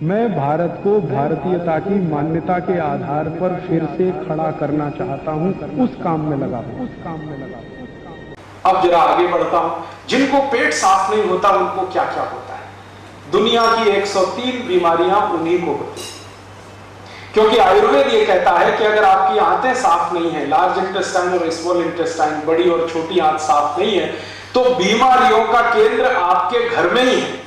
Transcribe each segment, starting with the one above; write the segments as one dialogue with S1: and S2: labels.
S1: मैं भारत को भारतीयता की मान्यता के आधार पर फिर से खड़ा करना चाहता हूं, उस काम में लगा हूं।
S2: अब जरा आगे बढ़ता हूं। जिनको पेट साफ नहीं होता उनको क्या क्या होता है? दुनिया की 103 बीमारियां उन्हीं को होती हैं, क्योंकि आयुर्वेद ये कहता है कि अगर आपकी आंतें साफ नहीं है, लार्ज इंटेस्टाइन और स्मॉल इंटेस्टाइन, बड़ी और छोटी आंत साफ नहीं है, तो बीमारियों का केंद्र आपके घर में ही है।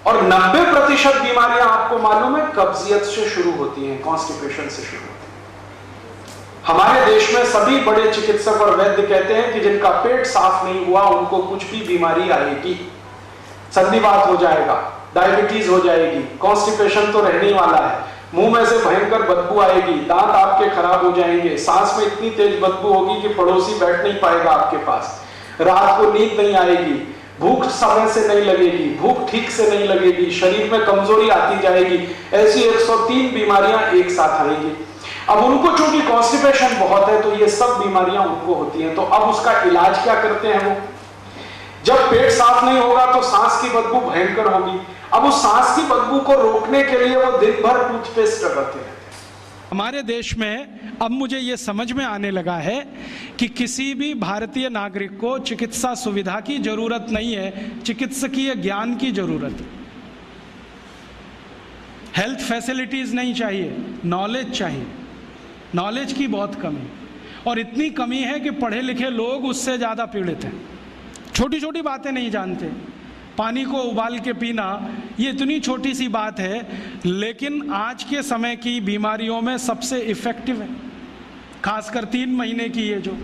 S2: और 90% बीमारियां आपको मालूम है कब्जियत से शुरू होती हैं, कॉन्स्टिपेशन से शुरू होती हैं। हमारे देश में सभी बड़े चिकित्सक और वैद्य कहते हैं कि जिनका पेट साफ नहीं हुआ उनको कुछ भी बीमारी आएगी, संधिवात हो जाएगा, डायबिटीज हो जाएगी, कॉन्स्टिपेशन तो रहने वाला है, मुंह में से भयंकर बदबू आएगी, दांत आपके खराब हो जाएंगे, सांस में इतनी तेज बदबू होगी कि पड़ोसी बैठ नहीं पाएगा आपके पास, रात को नींद नहीं आएगी, भूख समय से नहीं लगेगी, भूख ठीक से नहीं लगेगी, शरीर में कमजोरी आती जाएगी। ऐसी 103 बीमारियां एक साथ आएंगी। अब उनको चूंकि कॉन्स्टिपेशन बहुत है तो ये सब बीमारियां उनको होती हैं। तो अब उसका इलाज क्या करते हैं वो? जब पेट साफ नहीं होगा तो सांस की बदबू भयंकर होगी। अब उस सांस की बदबू को रोकने के लिए वो दिन भर टूथपेस्ट रगड़ते हैं।
S3: हमारे देश में अब मुझे ये समझ में आने लगा है कि किसी भी भारतीय नागरिक को चिकित्सा सुविधा की जरूरत नहीं है, चिकित्सकीय ज्ञान की जरूरत है। हेल्थ फैसिलिटीज नहीं चाहिए, नॉलेज चाहिए। नॉलेज की बहुत कमी, और इतनी कमी है कि पढ़े लिखे लोग उससे ज़्यादा पीड़ित हैं। छोटी छोटी बातें नहीं जानते। पानी को उबाल के पीना ये इतनी छोटी सी बात है, लेकिन आज के समय की बीमारियों में सबसे इफेक्टिव है, खासकर 3 महीने की ये जो।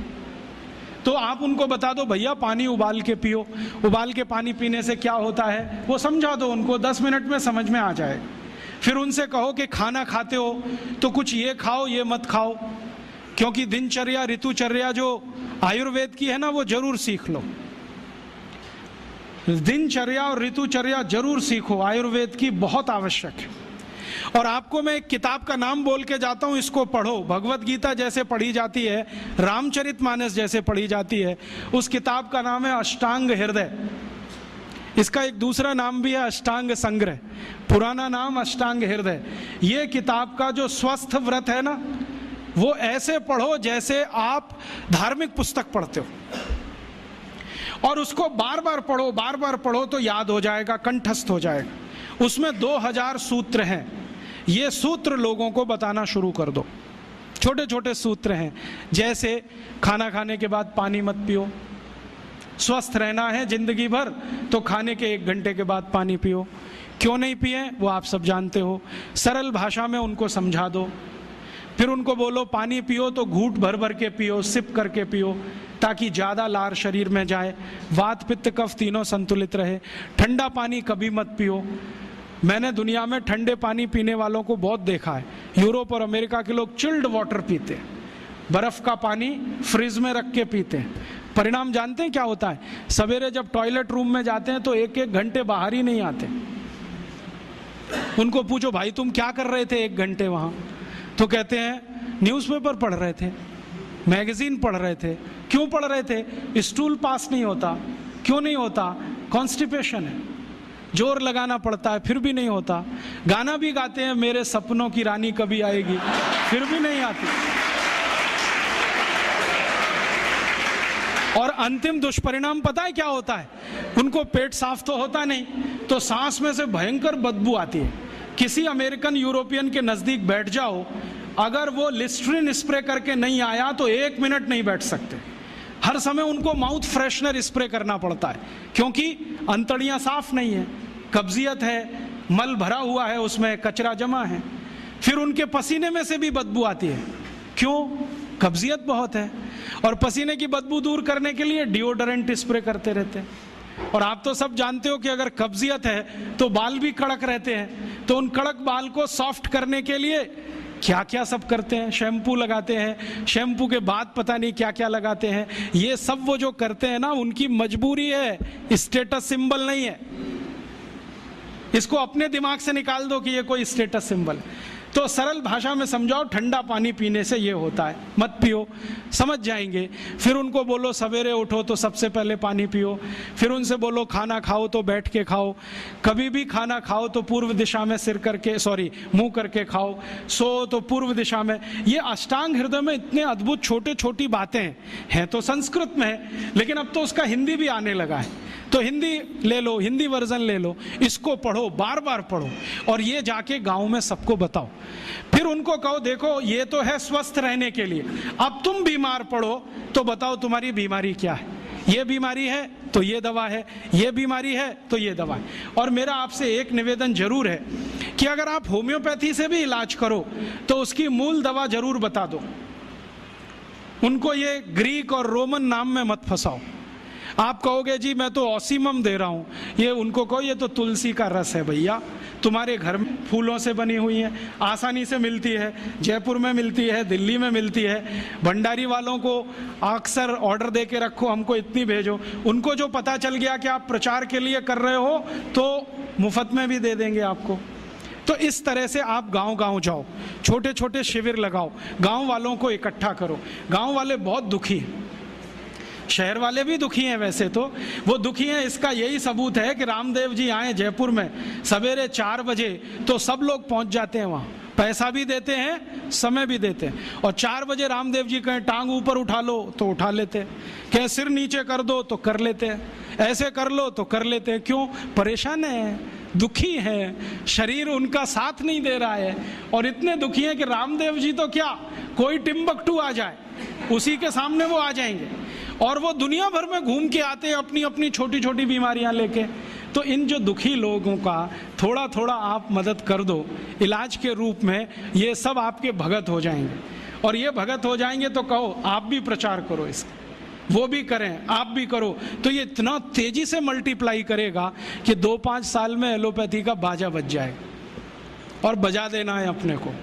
S3: तो आप उनको बता दो भैया पानी उबाल के पियो, उबाल के पानी पीने से क्या होता है वो समझा दो उनको, 10 मिनट में समझ में आ जाए। फिर उनसे कहो कि खाना खाते हो तो कुछ ये खाओ ये मत खाओ, क्योंकि दिनचर्या ऋतुचर्या जो आयुर्वेद की है ना वो जरूर सीख लो। दिनचर्या और ऋतुचर्या जरूर सीखो, आयुर्वेद की बहुत आवश्यक है। और आपको मैं एक किताब का नाम बोल के जाता हूं, इसको पढ़ो। भगवत गीता जैसे पढ़ी जाती है, रामचरितमानस जैसे पढ़ी जाती है, उस किताब का नाम है अष्टांग हृदय। इसका एक दूसरा नाम भी है अष्टांग संग्रह, पुराना नाम अष्टांग हृदय। ये किताब का जो स्वस्थ व्रत है ना, वो ऐसे पढ़ो जैसे आप धार्मिक पुस्तक पढ़ते हो, और उसको बार बार पढ़ो तो याद हो जाएगा, कंठस्थ हो जाएगा। उसमें 2000 सूत्र हैं। ये सूत्र लोगों को बताना शुरू कर दो। छोटे छोटे सूत्र हैं, जैसे खाना खाने के बाद पानी मत पियो, स्वस्थ रहना है जिंदगी भर तो खाने के 1 घंटे के बाद पानी पियो। क्यों नहीं पिए वो आप सब जानते हो, सरल भाषा में उनको समझा दो। फिर उनको बोलो पानी पियो तो घूंट भर भर के पियो, सिप करके पियो, ताकि ज़्यादा लार शरीर में जाए, वात पित्त कफ तीनों संतुलित रहे। ठंडा पानी कभी मत पियो। मैंने दुनिया में ठंडे पानी पीने वालों को बहुत देखा है। यूरोप और अमेरिका के लोग चिल्ड वाटर पीते हैं, बर्फ़ का पानी फ्रिज में रख के पीते हैं। परिणाम जानते हैं क्या होता है? सवेरे जब टॉयलेट रूम में जाते हैं तो 1-1 घंटे बाहर ही नहीं आते। उनको पूछो भाई तुम क्या कर रहे थे 1 घंटे वहाँ? तो कहते हैं न्यूज़पेपर पढ़ रहे थे, मैगजीन पढ़ रहे थे। क्यों पढ़ रहे थे? स्टूल पास नहीं होता। क्यों नहीं होता? कॉन्स्टिपेशन है, जोर लगाना पड़ता है फिर भी नहीं होता। गाना भी गाते हैं मेरे सपनों की रानी कभी आएगी, फिर भी नहीं आती। और अंतिम दुष्परिणाम पता है क्या होता है? उनको पेट साफ तो होता नहीं, तो सांस में से भयंकर बदबू आती है। किसी अमेरिकन यूरोपियन के नजदीक बैठ जाओ, अगर वो लिस्ट्रीन स्प्रे करके नहीं आया तो 1 मिनट नहीं बैठ सकते। हर समय उनको माउथ फ्रेशनर स्प्रे करना पड़ता है, क्योंकि अंतड़ियां साफ नहीं है, कब्जियत है, मल भरा हुआ है, उसमें कचरा जमा है। फिर उनके पसीने में से भी बदबू आती है। क्यों? कब्जियत बहुत है। और पसीने की बदबू दूर करने के लिए डिओडोरेंट स्प्रे करते रहते हैं। और आप तो सब जानते हो कि अगर कब्जियत है तो बाल भी कड़क रहते हैं, तो उन कड़क बाल को सॉफ्ट करने के लिए क्या क्या सब करते हैं। शैम्पू लगाते हैं, शैम्पू के बाद पता नहीं क्या क्या लगाते हैं। ये सब वो जो करते हैं ना, उनकी मजबूरी है, स्टेटस सिंबल नहीं है। इसको अपने दिमाग से निकाल दो कि ये कोई स्टेटस सिंबल है। तो सरल भाषा में समझाओ, ठंडा पानी पीने से ये होता है, मत पियो, समझ जाएंगे। फिर उनको बोलो सवेरे उठो तो सबसे पहले पानी पियो। फिर उनसे बोलो खाना खाओ तो बैठ के खाओ, कभी भी खाना खाओ तो पूर्व दिशा में मुंह करके खाओ, सो तो पूर्व दिशा में। ये अष्टांग हृदय में इतने अद्भुत छोटे छोटी बातें हैं तो संस्कृत में है, लेकिन अब तो उसका हिंदी भी आने लगा है। तो हिंदी ले लो, हिंदी वर्जन ले लो, इसको पढ़ो, बार बार पढ़ो और ये जाके गांव में सबको बताओ। फिर उनको कहो देखो ये तो है स्वस्थ रहने के लिए, अब तुम बीमार पड़ो तो बताओ तुम्हारी बीमारी क्या है। ये बीमारी है तो ये दवा है, ये बीमारी है तो ये दवा है। और मेरा आपसे एक निवेदन जरूर है कि अगर आप होम्योपैथी से भी इलाज करो तो उसकी मूल दवा जरूर बता दो। उनको ये ग्रीक और रोमन नाम में मत फंसाओ। आप कहोगे जी मैं तो ऑसीमम दे रहा हूँ, ये उनको कहो ये तो तुलसी का रस है भैया, तुम्हारे घर में फूलों से बनी हुई है, आसानी से मिलती है, जयपुर में मिलती है, दिल्ली में मिलती है। भंडारी वालों को अक्सर ऑर्डर दे के रखो, हमको इतनी भेजो। उनको जो पता चल गया कि आप प्रचार के लिए कर रहे हो तो मुफ्त में भी दे देंगे आपको। तो इस तरह से आप गांव गांव जाओ, छोटे छोटे शिविर लगाओ, गांव वालों को इकट्ठा करो। गांव वाले बहुत दुखी हैं, शहर वाले भी दुखी हैं, वैसे तो वो दुखी हैं। इसका यही सबूत है कि रामदेव जी आए जयपुर में सवेरे 4 बजे तो सब लोग पहुंच जाते हैं वहाँ, पैसा भी देते हैं, समय भी देते हैं। और 4 बजे रामदेव जी कहें टांग ऊपर उठा लो तो उठा लेते हैं, कहें सिर नीचे कर दो तो कर लेते हैं, ऐसे कर लो तो कर लेते हैं। क्यों? परेशान है, दुखी है, शरीर उनका साथ नहीं दे रहा है। और इतने दुखी हैं कि रामदेव जी तो क्या, कोई टिम्बकटू आ जाए उसी के सामने वो आ जाएंगे और वो दुनिया भर में घूम के आते हैं अपनी अपनी छोटी छोटी बीमारियां लेके। तो इन जो दुखी लोगों का थोड़ा थोड़ा आप मदद कर दो इलाज के रूप में, ये सब आपके भगत हो जाएंगे। और ये भगत हो जाएंगे तो कहो आप भी प्रचार करो इसका, वो भी करें, आप भी करो, तो ये इतना तेजी से मल्टीप्लाई करेगा कि 2-5 साल में एलोपैथी का बाजा बज जाएगा। और बजा देना है अपने को,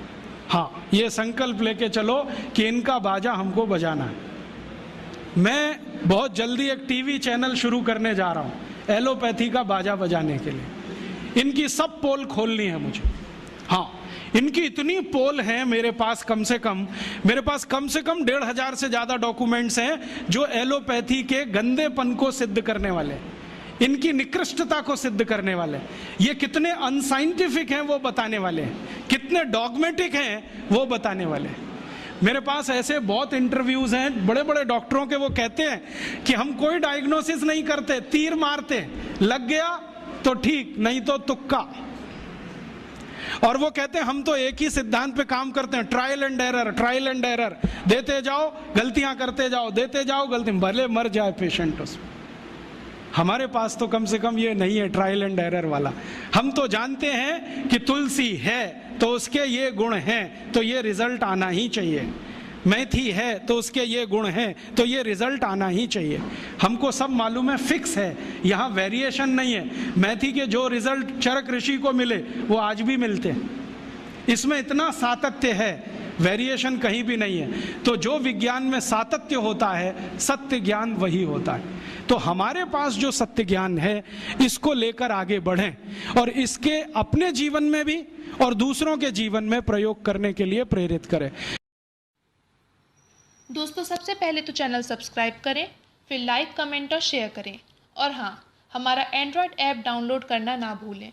S3: हाँ, ये संकल्प लेके चलो कि इनका बाजा हमको बजाना है। मैं बहुत जल्दी एक टीवी चैनल शुरू करने जा रहा हूँ एलोपैथी का बाजा बजाने के लिए। इनकी सब पोल खोलनी है मुझे, हाँ, इनकी इतनी पोल हैं मेरे पास, कम से कम 1,500 से ज़्यादा डॉक्यूमेंट्स हैं जो एलोपैथी के गंदेपन को सिद्ध करने वाले, इनकी निकृष्टता को सिद्ध करने वाले, ये कितने अनसाइंटिफिक हैं वो बताने वाले हैं, कितने डॉगमेटिक हैं वो बताने वाले हैं। मेरे पास ऐसे बहुत इंटरव्यूज हैं बड़े बड़े डॉक्टरों के, वो कहते हैं कि हम कोई डायग्नोसिस नहीं करते, तीर मारते, लग गया तो ठीक, नहीं तो तुक्का। और वो कहते हैं हम तो एक ही सिद्धांत पे काम करते हैं, ट्रायल एंड एरर, देते जाओ गलतियां करते जाओ, देते जाओ गलती, भले मर जाए पेशेंट उसमें। हमारे पास तो कम से कम ये नहीं है ट्रायल एंड एरर वाला। हम तो जानते हैं कि तुलसी है तो उसके ये गुण हैं तो ये रिजल्ट आना ही चाहिए, मेथी है तो उसके ये गुण हैं तो ये रिजल्ट आना ही चाहिए। हमको सब मालूम है, फिक्स है, यहाँ वेरिएशन नहीं है। मेथी के जो रिजल्ट चरक ऋषि को मिले वो आज भी मिलते हैं, इसमें इतना सातत्य है, वेरिएशन कहीं भी नहीं है। तो जो विज्ञान में सातत्य होता है, सत्य ज्ञान वही होता है। तो हमारे पास जो सत्य ज्ञान है इसको लेकर आगे बढ़ें और इसके अपने जीवन में भी और दूसरों के जीवन में प्रयोग करने के लिए प्रेरित करें।
S4: दोस्तों, सबसे पहले तो चैनल सब्सक्राइब करें, फिर लाइक, कमेंट और शेयर करें। और हाँ, हमारा एंड्रॉयड ऐप डाउनलोड करना ना भूलें।